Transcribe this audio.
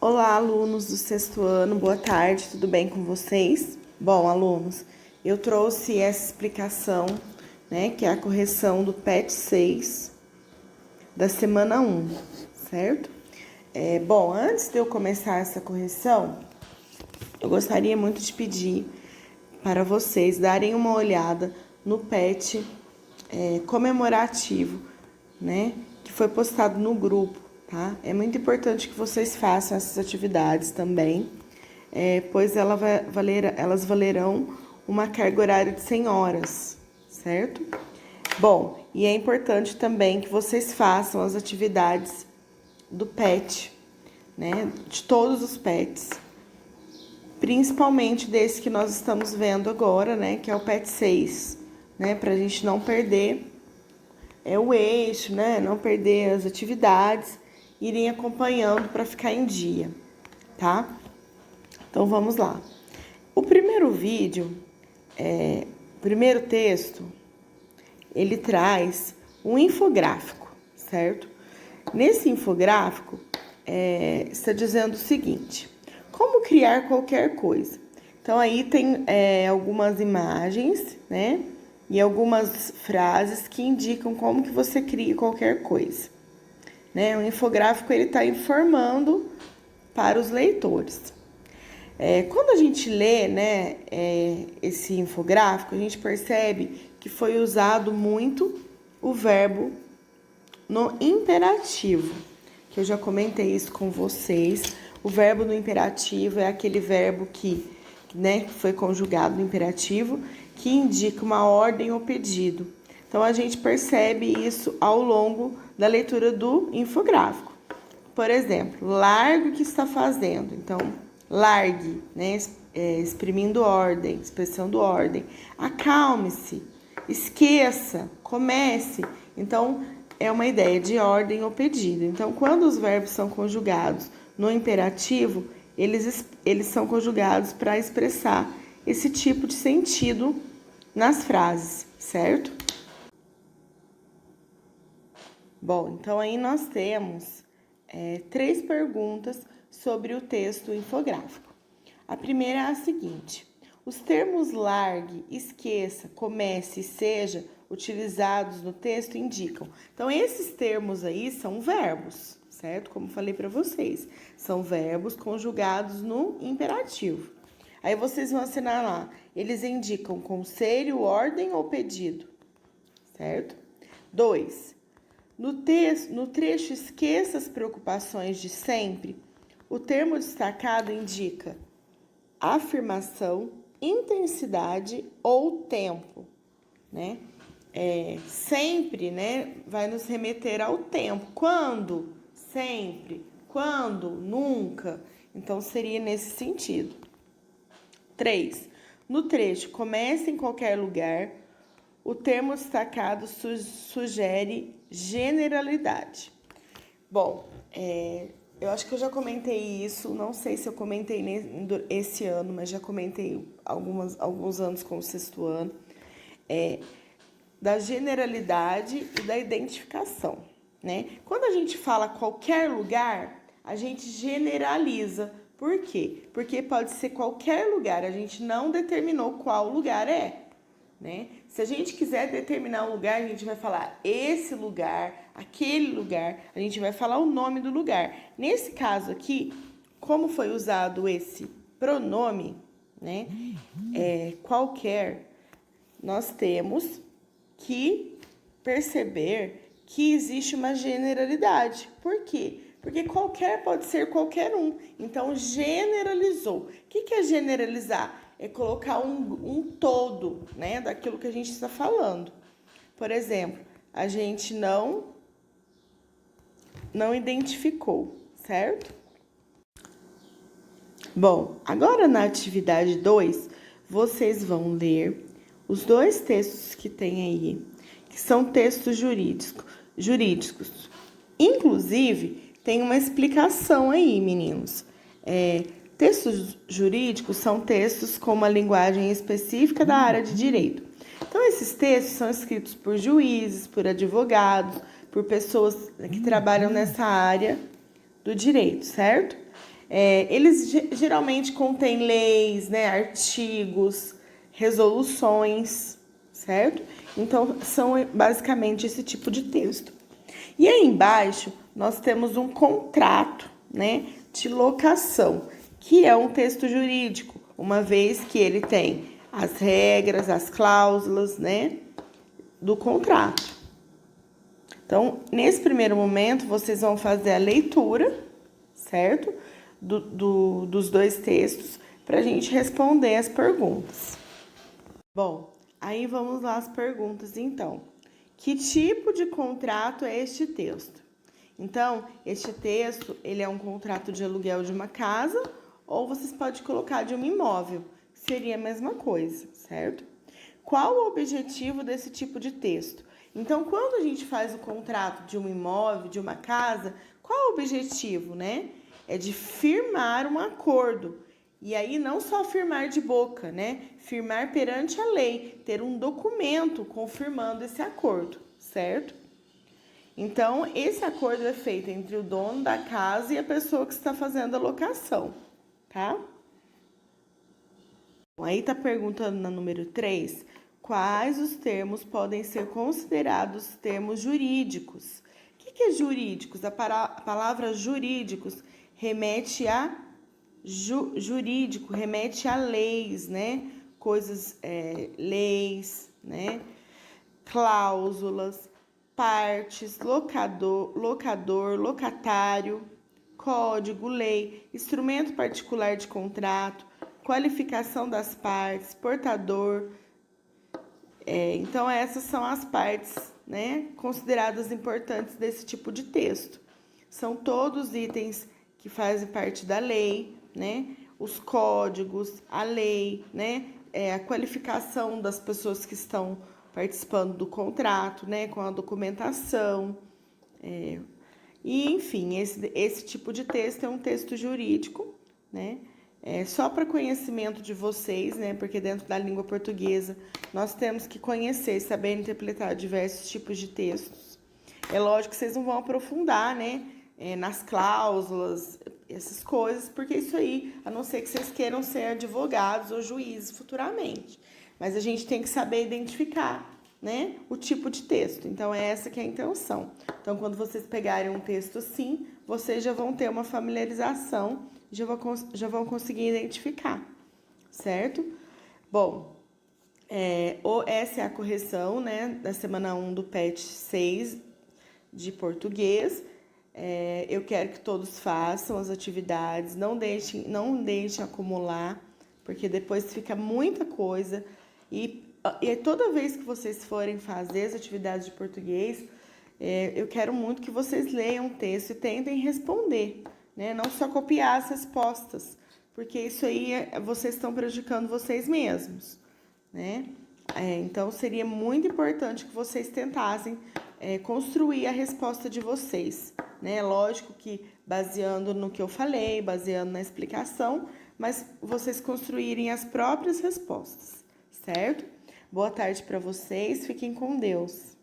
Olá, alunos do sexto ano, boa tarde, tudo bem com vocês? Bom, alunos, eu trouxe essa explicação, que é a correção do PET 6 da semana 1, certo? Bom, antes de eu começar essa correção, eu gostaria muito de pedir para vocês darem uma olhada no PET comemorativo, que foi postado no grupo, tá? É muito importante que vocês façam essas atividades também, pois elas valerão uma carga horária de 100 horas, certo? Bom, e é importante também que vocês façam as atividades do PET, de todos os PETs, principalmente desse que nós estamos vendo agora, que é o PET 6, para a gente não perder o eixo, não perder as atividades, irem acompanhando para ficar em dia, tá? Então vamos lá. O primeiro vídeo, o primeiro texto, ele traz um infográfico, certo? Nesse infográfico, está dizendo o seguinte: como criar qualquer coisa. Então aí tem algumas imagens, e algumas frases que indicam como que você cria qualquer coisa. O infográfico ele está informando para os leitores. Quando a gente lê esse infográfico, a gente percebe que foi usado muito o verbo no imperativo, que eu já comentei isso com vocês. O verbo no imperativo é aquele verbo que foi conjugado no imperativo, que indica uma ordem ou pedido. Então, a gente percebe isso ao longo da leitura do infográfico. Por exemplo, largue o que está fazendo. Então, largue, exprimindo ordem, expressando ordem. Acalme-se, esqueça, comece. Então, é uma ideia de ordem ou pedido. Então, quando os verbos são conjugados no imperativo, eles são conjugados para expressar esse tipo de sentido nas frases, certo? Bom, então aí nós temos 3 perguntas sobre o texto infográfico. A primeira é a seguinte: os termos largue, esqueça, comece e seja utilizados no texto indicam. Então, esses termos aí são verbos, certo? Como falei para vocês, são verbos conjugados no imperativo. Aí vocês vão assinar lá, eles indicam conselho, ordem ou pedido, certo? 2. No trecho esqueça as preocupações de sempre, o termo destacado indica afirmação, intensidade ou tempo, sempre, vai nos remeter ao tempo. Quando? Sempre. Quando? Nunca. Então, seria nesse sentido. 3. No trecho, comece em qualquer lugar, o termo destacado sugere generalidade. Bom, eu acho que eu já comentei isso, não sei se eu comentei esse ano, mas já comentei alguns anos com o sexto ano, da generalidade e da identificação, Quando a gente fala qualquer lugar, a gente generaliza. Por quê? Porque pode ser qualquer lugar, a gente não determinou qual lugar é, Se a gente quiser determinar um lugar, a gente vai falar esse lugar, aquele lugar, a gente vai falar o nome do lugar. Nesse caso aqui, como foi usado esse pronome, qualquer, nós temos que perceber que existe uma generalidade. Por quê? Porque qualquer pode ser qualquer um. Então, generalizou. O que é generalizar? É colocar um todo, daquilo que a gente está falando. Por exemplo, a gente não identificou, certo? Bom, agora na atividade 2, vocês vão ler os 2 textos que tem aí, que são textos jurídicos. Inclusive, tem uma explicação aí, meninos. Textos jurídicos são textos com uma linguagem específica da área de direito. Então, esses textos são escritos por juízes, por advogados, por pessoas que trabalham nessa área do direito, certo? Eles geralmente contêm leis, né, artigos, resoluções, certo? Então, são basicamente esse tipo de texto. E aí embaixo, nós temos um contrato, né, de locação, que é um texto jurídico, uma vez que ele tem as regras, as cláusulas, né, do contrato. Então, nesse primeiro momento, vocês vão fazer a leitura, certo? Dos dois textos, para a gente responder as perguntas. Bom, aí vamos lá as perguntas, então. Que tipo de contrato é este texto? Então, este texto, ele é um contrato de aluguel de uma casa, ou vocês podem colocar de um imóvel, seria a mesma coisa, certo? Qual o objetivo desse tipo de texto? Então, quando a gente faz o contrato de um imóvel, de uma casa, qual o objetivo, né? É de firmar um acordo. E aí, não só firmar de boca, né? Firmar perante a lei, ter um documento confirmando esse acordo, certo? Então, esse acordo é feito entre o dono da casa e a pessoa que está fazendo a locação, tá? Aí tá perguntando na número 3, quais os termos podem ser considerados termos jurídicos? O que é jurídicos? A palavra jurídicos remete a jurídico, remete a leis, né? Coisas, leis, né? Cláusulas, partes, locador, locatário, código, lei, instrumento particular de contrato, qualificação das partes, portador. Então, essas são as partes, né, consideradas importantes desse tipo de texto. São todos itens que fazem parte da lei, né? Os códigos, a lei, né? A qualificação das pessoas que estão participando do contrato, né? Com a documentação. E, enfim, esse tipo de texto é um texto jurídico, né? Só para conhecimento de vocês, né? Porque dentro da língua portuguesa nós temos que conhecer e saber interpretar diversos tipos de textos. É lógico que vocês não vão aprofundar, né? Nas cláusulas, essas coisas, porque isso aí, a não ser que vocês queiram ser advogados ou juízes futuramente. Mas a gente tem que saber identificar, né, o tipo de texto. Então, é essa que é a intenção. Então, quando vocês pegarem um texto assim, vocês já vão ter uma familiarização, já vão conseguir identificar, certo? Bom, essa é a correção, né, da semana 1 do PET 6 de português. Eu quero que todos façam as atividades, não deixem acumular, porque depois fica muita coisa. E toda vez que vocês forem fazer as atividades de português, eu quero muito que vocês leiam o texto e tentem responder, né? Não só copiar as respostas, porque isso aí vocês estão prejudicando vocês mesmos, né? Então, seria muito importante que vocês tentassem construir a resposta de vocês, né? Lógico que baseando no que eu falei, baseando na explicação, mas vocês construírem as próprias respostas, certo? Boa tarde para vocês, fiquem com Deus.